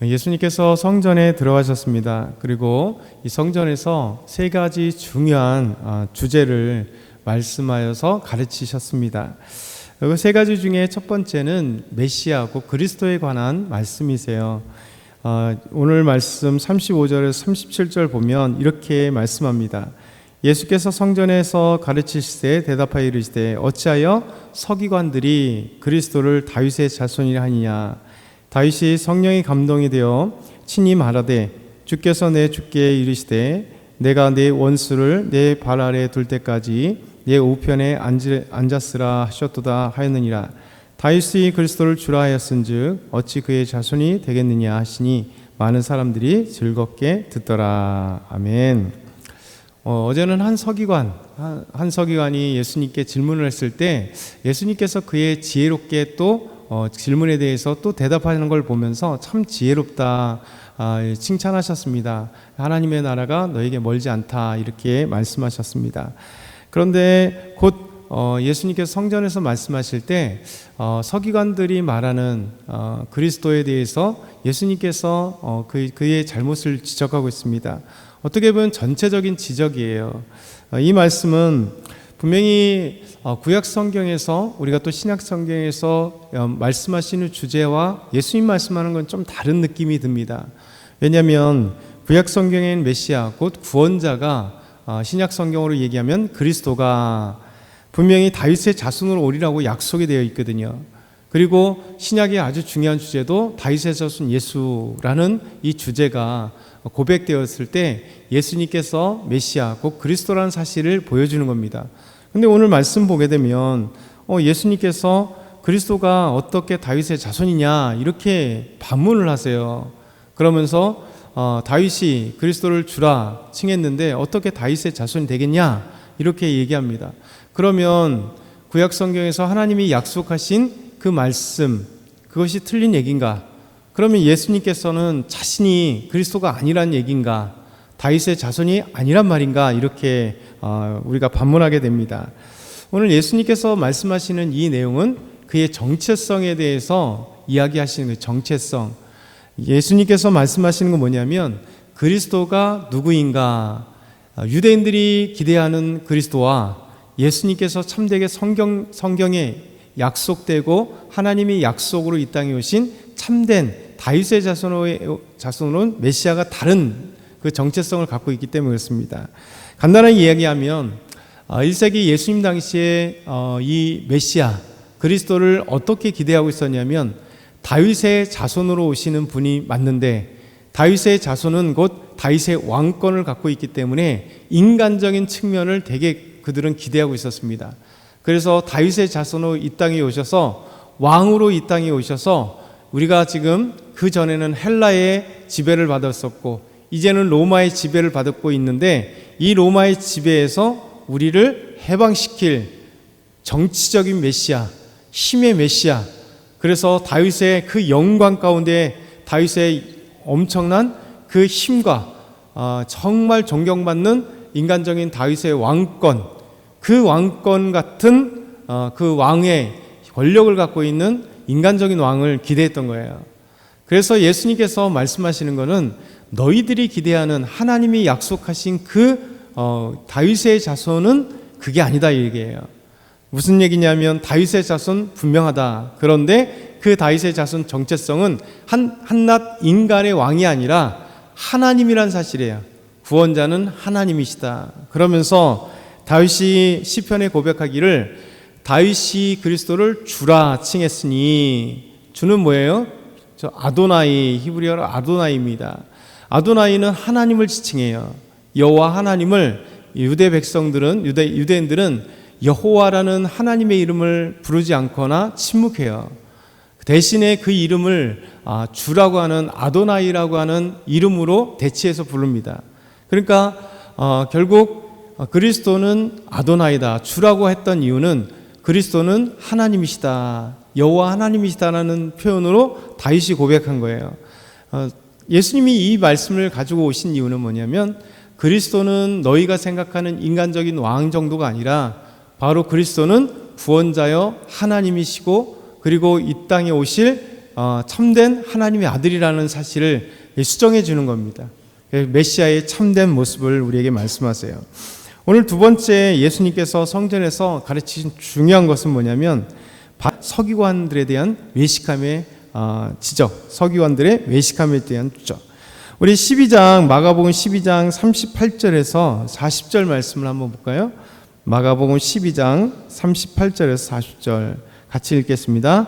예수님께서 성전에 들어가셨습니다. 그리고 이 성전에서 세 가지 중요한 주제를 말씀하여서 가르치셨습니다. 그 세 가지 중에 첫 번째는 메시아고 그리스도에 관한 말씀이세요. 오늘 말씀 35절에서 37절 보면 이렇게 말씀합니다. 예수께서 성전에서 가르치시되 대답하여 이르시되 어찌하여 서기관들이 그리스도를 다윗의 자손이라 하느냐. 다윗이 성령이 감동이 되어 친히 말하되 주께서 내 주께 이르시되 내가 내 원수를 내 발 아래 둘 때까지 내 우편에 앉았으라 하셨도다 하였느니라. 다윗이 그리스도를 주라 하였은즉 어찌 그의 자손이 되겠느냐 하시니 많은 사람들이 즐겁게 듣더라. 아멘. 어제는 한 서기관이 예수님께 질문을 했을 때 예수님께서 그의 지혜롭게 또 질문에 대해서 또 대답하는 걸 보면서 참 지혜롭다 칭찬하셨습니다. 하나님의 나라가 너에게 멀지 않다 이렇게 말씀하셨습니다. 그런데 곧 예수님께서 성전에서 말씀하실 때 서기관들이 말하는 그리스도에 대해서 예수님께서 그의 잘못을 지적하고 있습니다. 어떻게 보면 전체적인 지적이에요. 이 말씀은 분명히 구약 성경에서 우리가 또 신약 성경에서 말씀하시는 주제와 예수님 말씀하는 건 좀 다른 느낌이 듭니다. 왜냐하면 구약 성경엔 메시아 곧 구원자가 신약 성경으로 얘기하면 그리스도가 분명히 다윗의 자손으로 오리라고 약속이 되어 있거든요. 그리고 신약의 아주 중요한 주제도 다윗의 자손 예수라는 이 주제가 고백되었을 때 예수님께서 메시아 곧 그리스도라는 사실을 보여주는 겁니다. 근데 오늘 말씀 보게 되면 예수님께서 그리스도가 어떻게 다윗의 자손이냐 이렇게 반문을 하세요. 그러면서 다윗이 그리스도를 주라 칭했는데 어떻게 다윗의 자손이 되겠냐 이렇게 얘기합니다. 그러면 구약 성경에서 하나님이 약속하신 그 말씀 그것이 틀린 얘기인가? 그러면 예수님께서는 자신이 그리스도가 아니란 얘기인가? 다윗의 자손이 아니란 말인가? 이렇게 우리가 반문하게 됩니다. 오늘 예수님께서 말씀하시는 이 내용은 그의 정체성에 대해서 이야기하시는 그 정체성. 예수님께서 말씀하시는 건 뭐냐면 그리스도가 누구인가? 유대인들이 기대하는 그리스도와 예수님께서 참되게 성경에 약속되고 하나님이 약속으로 이 땅에 오신 참된 다윗의 자손으로는 메시아가 다른 그 정체성을 갖고 있기 때문에 그렇습니다. 간단하게 이야기하면 1세기 예수님 당시에 이 메시아 그리스도를 어떻게 기대하고 있었냐면 다윗의 자손으로 오시는 분이 맞는데 다윗의 자손은 곧 다윗의 왕권을 갖고 있기 때문에 인간적인 측면을 되게 그들은 기대하고 있었습니다. 그래서 다윗의 자손으로 이 땅에 오셔서 왕으로 이 땅에 오셔서 우리가 지금 그 전에는 헬라의 지배를 받았었고 이제는 로마의 지배를 받고 있는데 이 로마의 지배에서 우리를 해방시킬 정치적인 메시아, 힘의 메시아. 그래서 다윗의 그 영광 가운데 다윗의 엄청난 그 힘과 정말 존경받는 인간적인 다윗의 왕권, 그 왕권 같은 그 왕의 권력을 갖고 있는 인간적인 왕을 기대했던 거예요. 그래서 예수님께서 말씀하시는 것은 너희들이 기대하는 하나님이 약속하신 그 다윗의 자손은 그게 아니다 이 얘기예요. 무슨 얘기냐면 다윗의 자손 분명하다. 그런데 그 다윗의 자손 정체성은 한낱 인간의 왕이 아니라 하나님이란 사실이에요. 구원자는 하나님이시다. 그러면서 다윗이 시편에 고백하기를 다윗이 그리스도를 주라 칭했으니 주는 뭐예요? 저 아도나이, 히브리어로 아도나이입니다. 아도나이는 하나님을 지칭해요. 여호와 하나님을 유대 백성들은 유대인들은 여호와라는 하나님의 이름을 부르지 않거나 침묵해요. 대신에 그 이름을 주라고 하는 아도나이라고 하는 이름으로 대치해서 부릅니다. 그러니까 결국 그리스도는 아도나이다. 주라고 했던 이유는 그리스도는 하나님이시다. 여호와 하나님이시다라는 표현으로 다윗이 고백한 거예요. 예수님이 이 말씀을 가지고 오신 이유는 뭐냐면 그리스도는 너희가 생각하는 인간적인 왕 정도가 아니라 바로 그리스도는 구원자여 하나님이시고 그리고 이 땅에 오실 참된 하나님의 아들이라는 사실을 수정해 주는 겁니다. 메시아의 참된 모습을 우리에게 말씀하세요. 오늘 두 번째 예수님께서 성전에서 가르치신 중요한 것은 뭐냐면 서기관들에 대한 외식함의 지적, 서기관들의 외식함에 대한 지적. 우리 12장 마가복음 12장 38절에서 40절 말씀을 한번 볼까요? 마가복음 12장 38절에서 40절 같이 읽겠습니다.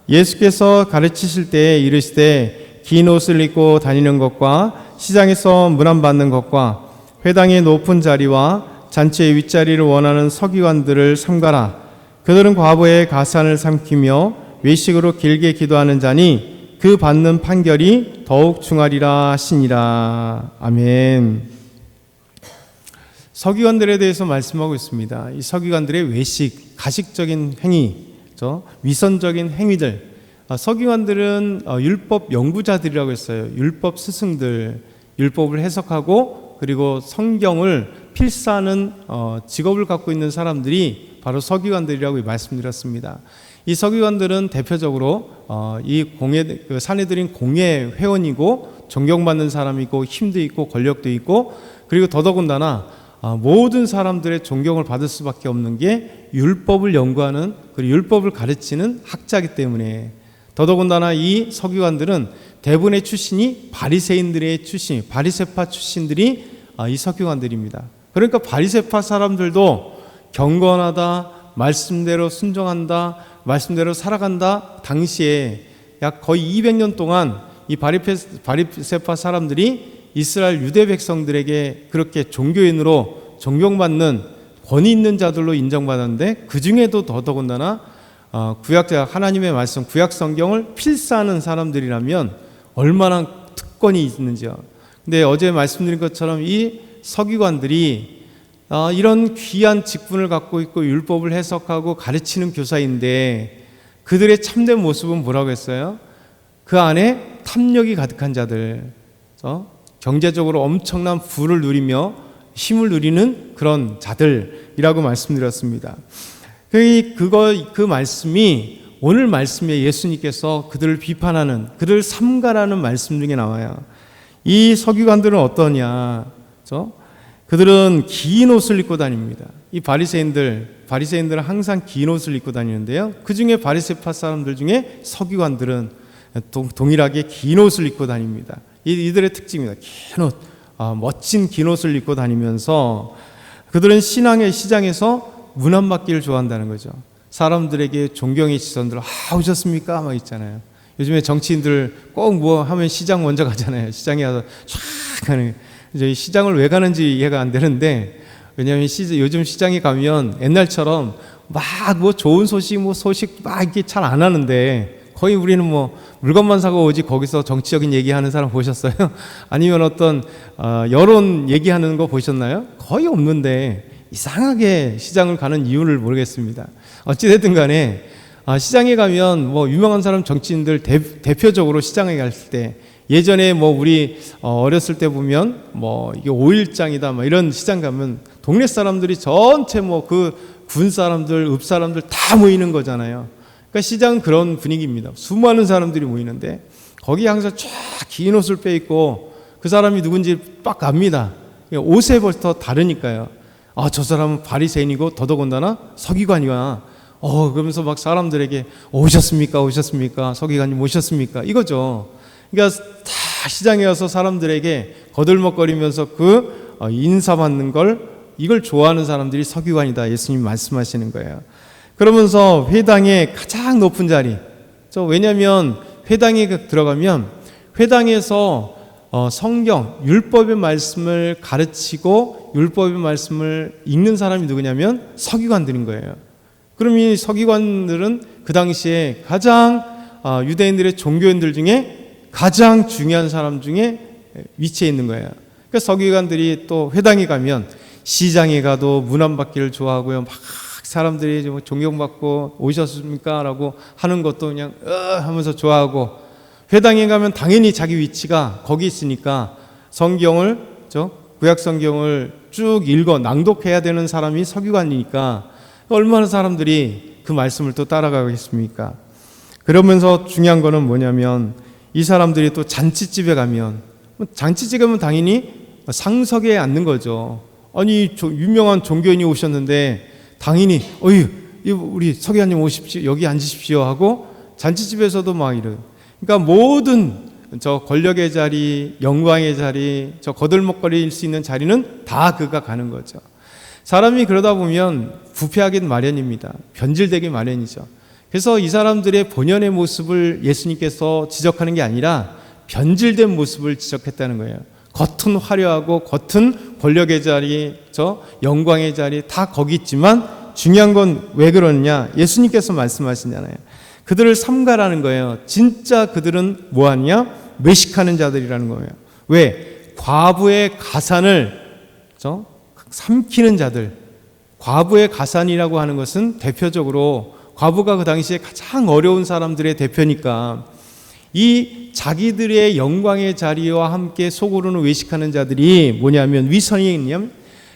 예수께서 가르치실 때 이르시되 긴 옷을 입고 다니는 것과 시장에서 문안받는 것과 회당의 높은 자리와 잔치의 윗자리를 원하는 서기관들을 삼가라. 그들은 과부의 가산을 삼키며 외식으로 길게 기도하는 자니 그 받는 판결이 더욱 중하리라 하시니라. 아멘. 서기관들에 대해서 말씀하고 있습니다. 이 서기관들의 외식, 가식적인 행위, 위선적인 행위들. 서기관들은 율법 연구자들이라고 했어요. 율법 스승들, 율법을 해석하고 그리고 성경을 필사하는 직업을 갖고 있는 사람들이 바로 서기관들이라고 말씀드렸습니다. 이 서기관들은 대표적으로 이 사내들인 공예 회원이고 존경받는 사람이고 힘도 있고 권력도 있고 그리고 더더군다나 모든 사람들의 존경을 받을 수밖에 없는 게 율법을 연구하는 그리고 율법을 가르치는 학자이기 때문에 더더군다나 이 서기관들은 대부분의 출신이 바리새인들의 출신, 바리새파 출신들이 이 서기관들입니다. 그러니까 바리새파 사람들도 경건하다, 말씀대로 순종한다, 말씀대로 살아간다. 당시에 약 거의 200년 동안 이 바리새파 사람들이 이스라엘 유대 백성들에게 그렇게 종교인으로 존경받는 권위 있는 자들로 인정받았는데 그 중에도 더더군다나 구약자 하나님의 말씀 구약 성경을 필사하는 사람들이라면 얼마나 특권이 있는지요. 근데 어제 말씀드린 것처럼 이 서기관들이 이런 귀한 직분을 갖고 있고 율법을 해석하고 가르치는 교사인데 그들의 참된 모습은 뭐라고 했어요? 그 안에 탐욕이 가득한 자들, 경제적으로 엄청난 부를 누리며 힘을 누리는 그런 자들이라고 말씀드렸습니다. 그 말씀이 오늘 말씀에 예수님께서 그들을 비판하는, 그들을 삼가라는 말씀 중에 나와요. 이 서기관들은 어떠냐? 그들은 긴 옷을 입고 다닙니다. 이 바리새인들은 항상 긴 옷을 입고 다니는데요. 그 중에 바리새파 사람들 중에 서기관들은 동일하게 긴 옷을 입고 다닙니다. 이들의 특징입니다. 긴 옷, 멋진 긴 옷을 입고 다니면서 그들은 신앙의 시장에서 문안받기를 좋아한다는 거죠. 사람들에게 존경의 시선들, 오셨습니까? 막 있잖아요. 요즘에 정치인들 꼭 뭐 하면 시장 먼저 가잖아요. 시장에 가서 쫙 가는. 이제 시장을 왜 가는지 이해가 안 되는데, 왜냐하면 요즘 시장에 가면 옛날처럼 막 뭐 좋은 소식 막 이렇게 잘 안 하는데, 거의 우리는 뭐 물건만 사고 오지 거기서 정치적인 얘기하는 사람 보셨어요? 아니면 어떤 여론 얘기하는 거 보셨나요? 거의 없는데 이상하게 시장을 가는 이유를 모르겠습니다. 어찌됐든 간에 시장에 가면 뭐 유명한 사람 정치인들 대표적으로 시장에 갈 때 예전에 뭐 우리 어렸을 때 보면 뭐 이게 5일장이다 뭐 이런 시장 가면 동네 사람들이 전체 뭐 그 군 사람들, 읍 사람들 다 모이는 거잖아요. 그러니까 시장은 그런 분위기입니다. 수많은 사람들이 모이는데 거기 항상 쫙 긴 옷을 빼입고 그 사람이 누군지 빡 압니다. 옷에부터 다르니까요. 저 사람은 바리새인이고 더더군다나 서기관이야. 그러면서 막 사람들에게 오셨습니까? 서기관님 오셨습니까? 이거죠. 그러니까 다 시장에 와서 사람들에게 거들먹거리면서 그 인사받는 이걸 좋아하는 사람들이 서기관이다. 예수님 말씀하시는 거예요. 그러면서 회당의 가장 높은 자리. 왜냐하면 회당에 들어가면 회당에서 성경, 율법의 말씀을 가르치고 율법의 말씀을 읽는 사람이 누구냐면 서기관들인 거예요. 그럼 이 서기관들은 그 당시에 가장 유대인들의 종교인들 중에 가장 중요한 사람 중에 위치해 있는 거예요. 그러니까 서기관들이 또 회당에 가면 시장에 가도 문안받기를 좋아하고요. 막 사람들이 존경받고 오셨습니까? 라고 하는 것도 그냥 하면서 좋아하고 회당에 가면 당연히 자기 위치가 거기 있으니까 성경을 구약 성경을 쭉 읽어 낭독해야 되는 사람이 서기관이니까 얼마나 사람들이 그 말씀을 또 따라가겠습니까? 그러면서 중요한 거는 뭐냐면 이 사람들이 또 잔치집에 가면 잔치집에 가면 당연히 상석에 앉는 거죠. 아니 유명한 종교인이 오셨는데 당연히 우리 서기관님 오십시오, 여기 앉으십시오 하고 잔치집에서도 막 이런. 그러니까 모든 저 권력의 자리, 영광의 자리, 저 거들먹거릴 수 있는 자리는 다 그가 가는 거죠. 사람이 그러다 보면 부패하긴 마련입니다. 변질되기 마련이죠. 그래서 이 사람들의 본연의 모습을 예수님께서 지적하는 게 아니라 변질된 모습을 지적했다는 거예요. 겉은 화려하고 겉은 권력의 자리, 저 영광의 자리 다 거기 있지만 중요한 건 왜 그러느냐? 예수님께서 말씀하시잖아요. 그들을 삼가라는 거예요. 진짜 그들은 뭐하냐? 외식하는 자들이라는 거예요. 왜? 과부의 가산을 삼키는 자들. 과부의 가산이라고 하는 것은 대표적으로 과부가 그 당시에 가장 어려운 사람들의 대표니까 이 자기들의 영광의 자리와 함께 속으로는 외식하는 자들이 뭐냐면 위선이냐면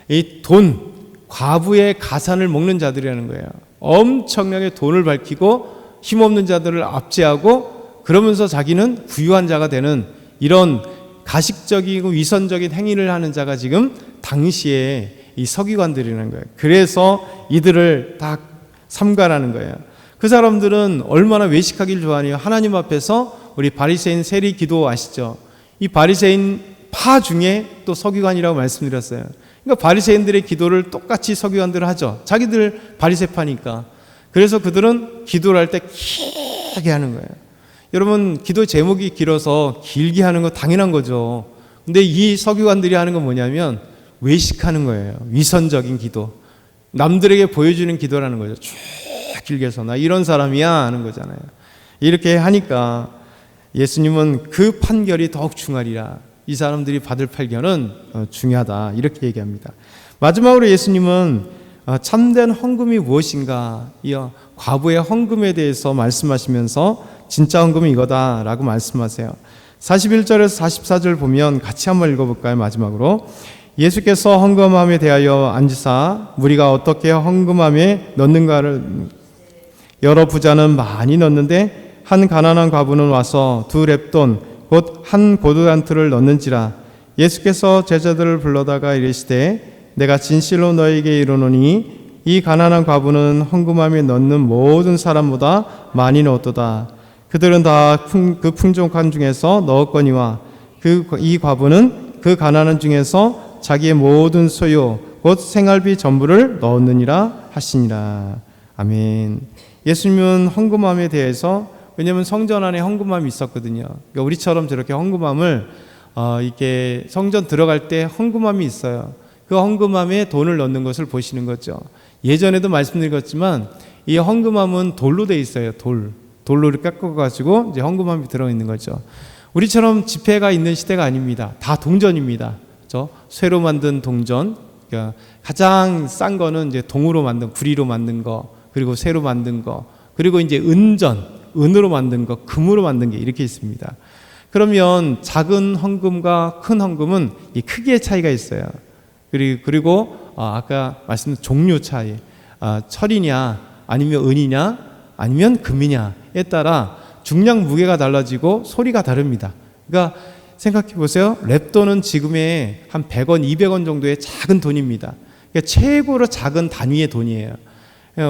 이 돈, 과부의 가산을 먹는 자들이라는 거예요. 엄청나게 돈을 밝히고 힘없는 자들을 압제하고 그러면서 자기는 부유한 자가 되는 이런 가식적이고 위선적인 행위를 하는 자가 지금 당시에 이 서기관들이라는 거예요. 그래서 이들을 다 삼가라는 거예요. 그 사람들은 얼마나 외식하기를 좋아하냐. 하나님 앞에서 우리 바리새인 세리 기도 아시죠? 이 바리새인 파 중에 또 서기관이라고 말씀드렸어요. 그러니까 바리새인들의 기도를 똑같이 서기관들은 하죠. 자기들 바리새파니까. 그래서 그들은 기도를 할 때 길게 하는 거예요. 여러분 기도 제목이 길어서 길게 하는 거 당연한 거죠. 근데 이 서기관들이 하는 건 뭐냐면 외식하는 거예요. 위선적인 기도. 남들에게 보여주는 기도라는 거죠. 쭉 길게 해서 나 이런 사람이야 하는 거잖아요. 이렇게 하니까 예수님은 그 판결이 더욱 중하리라. 이 사람들이 받을 판결은 중요하다. 이렇게 얘기합니다. 마지막으로 예수님은 참된 헌금이 무엇인가, 이 과부의 헌금에 대해서 말씀하시면서 진짜 헌금은 이거다라고 말씀하세요. 41절에서 44절 보면 같이 한번 읽어볼까요? 마지막으로 예수께서 헌금함에 대하여 앉으사 무리가 어떻게 헌금함에 넣는가를 여러 부자는 많이 넣는데 한 가난한 과부는 와서 2렙돈 곧 한 고두단트를 넣는지라. 예수께서 제자들을 불러다가 이르시되 내가 진실로 너에게 이르노니 이 가난한 과부는 헌금함에 넣는 모든 사람보다 많이 넣었도다. 그들은 다 그 풍족한 중에서 넣었거니와 이 과부는 그 가난한 중에서 자기의 모든 소유 곧 생활비 전부를 넣었느니라 하시니라. 아멘. 예수님은 헌금함에 대해서, 왜냐하면 성전 안에 헌금함이 있었거든요. 그러니까 우리처럼 저렇게 헌금함을 이렇게 성전 들어갈 때 헌금함이 있어요. 그 헌금함에 돈을 넣는 것을 보시는 거죠. 예전에도 말씀드렸지만 이 헌금함은 돌로 돼 있어요. 돌로 깎아가지고 이제 헌금함이 들어있는 거죠. 우리처럼 지폐가 있는 시대가 아닙니다. 다 동전입니다. 그렇죠? 쇠로 만든 동전, 그러니까 가장 싼 거는 이제 동으로 만든, 구리로 만든 거, 그리고 쇠로 만든 거, 그리고 이제 은으로 만든 거, 금으로 만든 게 이렇게 있습니다. 그러면 작은 헌금과 큰 헌금은 이 크기의 차이가 있어요. 그리고 아까 말씀드린 종류 차이, 철이냐 아니면 은이냐 아니면 금이냐에 따라 중량 무게가 달라지고 소리가 다릅니다. 그러니까 생각해 보세요. 랩돈은 지금의 한 100원, 200원 정도의 작은 돈입니다. 그러니까 최고로 작은 단위의 돈이에요.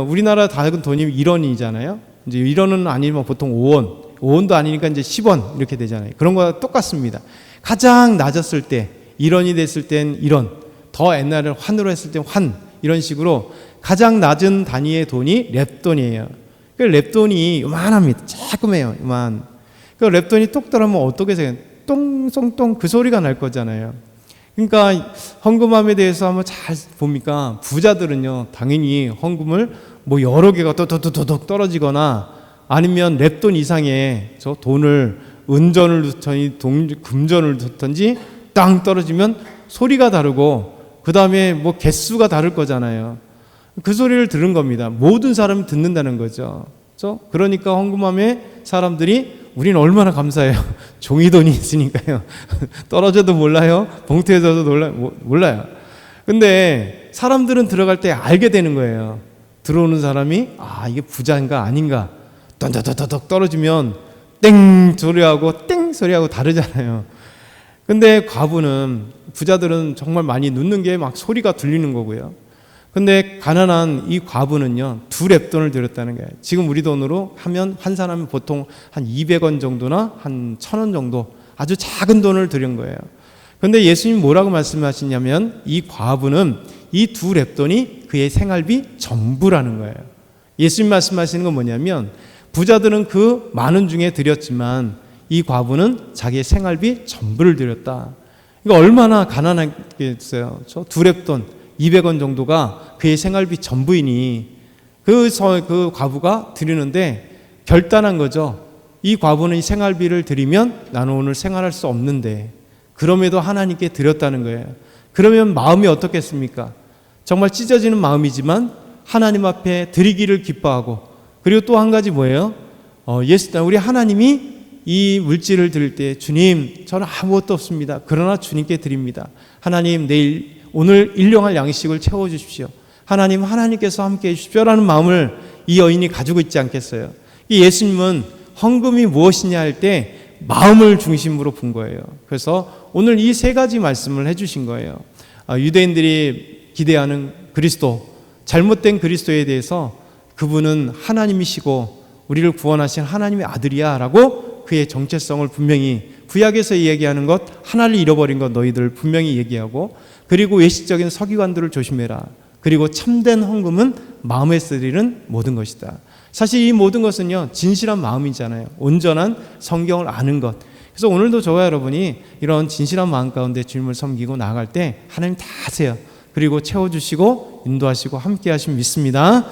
우리나라 작은 돈이 1원이잖아요. 이제 1원은 아니면 보통 5원, 5원도 아니니까 이제 10원 이렇게 되잖아요. 그런 거와 똑같습니다. 가장 낮았을 때 1원이 됐을 땐 1원, 더 옛날에 환으로 했을 땐 환, 이런 식으로 가장 낮은 단위의 돈이 랩돈이에요. 그 랩돈이 요만합니다. 조그매요. 요만. 그 랩돈이 똑 떨어지면 어떻게 생겨요? 똥송똥 그 소리가 날 거잖아요. 그러니까 헌금함에 대해서 한번 잘 봅니까? 부자들은요, 당연히 헌금을 뭐 여러 개가 또또또똑 떨어지거나 아니면 랩돈 이상의 저 돈을 은전을 넣든지 금전을 넣든지 땅 떨어지면 소리가 다르고 그 다음에 뭐 개수가 다를 거잖아요. 그 소리를 들은 겁니다. 모든 사람이 듣는다는 거죠. 그렇죠? 그러니까 헌금함에 사람들이 우리는 얼마나 감사해요. 종이돈이 있으니까요. 떨어져도 몰라요. 봉투에서도 몰라요. 근데 사람들은 들어갈 때 알게 되는 거예요. 들어오는 사람이 이게 부자인가 아닌가. 던더더덕 떨어지면 땡 소리하고 땡 소리하고 다르잖아요. 근데 과부는, 부자들은 정말 많이 눕는 게 막 소리가 들리는 거고요. 근데 가난한 이 과부는요, 2렙돈을 들였다는 거예요. 지금 우리 돈으로 하면 환산하면 보통 한 200원 정도나 한 1,000원 정도 아주 작은 돈을 들인 거예요. 근데 예수님 뭐라고 말씀하시냐면 이 과부는 이 2렙돈이 그의 생활비 전부라는 거예요. 예수님 말씀하시는 건 뭐냐면 부자들은 그 많은 중에 드렸지만 이 과부는 자기의 생활비 전부를 드렸다. 이거 얼마나 가난하겠어요. 저 2렙돈 200원 정도가 그의 생활비 전부이니 그 과부가 드리는데 결단한 거죠. 이 과부는 이 생활비를 드리면 나는 오늘 생활할 수 없는데 그럼에도 하나님께 드렸다는 거예요. 그러면 마음이 어떻겠습니까? 정말 찢어지는 마음이지만 하나님 앞에 드리기를 기뻐하고, 그리고 또 한 가지 뭐예요? 우리 하나님이 이 물질을 드릴 때 주님 저는 아무것도 없습니다. 그러나 주님께 드립니다. 하나님 오늘 일용할 양식을 채워주십시오. 하나님께서 함께해 주십시오라는 마음을 이 여인이 가지고 있지 않겠어요? 이 예수님은 헌금이 무엇이냐 할 때 마음을 중심으로 본 거예요. 그래서 오늘 이 3가지 말씀을 해주신 거예요. 유대인들이 기대하는 그리스도, 잘못된 그리스도에 대해서 그분은 하나님이시고 우리를 구원하신 하나님의 아들이야 라고 그의 정체성을 분명히, 구약에서 얘기하는 것, 하나를 잃어버린 것 너희들 분명히 얘기하고, 그리고 외식적인 서기관들을 조심해라. 그리고 참된 헌금은 마음에 쓰리는 모든 것이다. 사실 이 모든 것은요, 진실한 마음이잖아요. 온전한 성경을 아는 것. 그래서 오늘도 저와 여러분이 이런 진실한 마음 가운데 주님을 섬기고 나아갈 때 하나님 다 아세요. 그리고 채워주시고 인도하시고 함께 하심 믿습니다.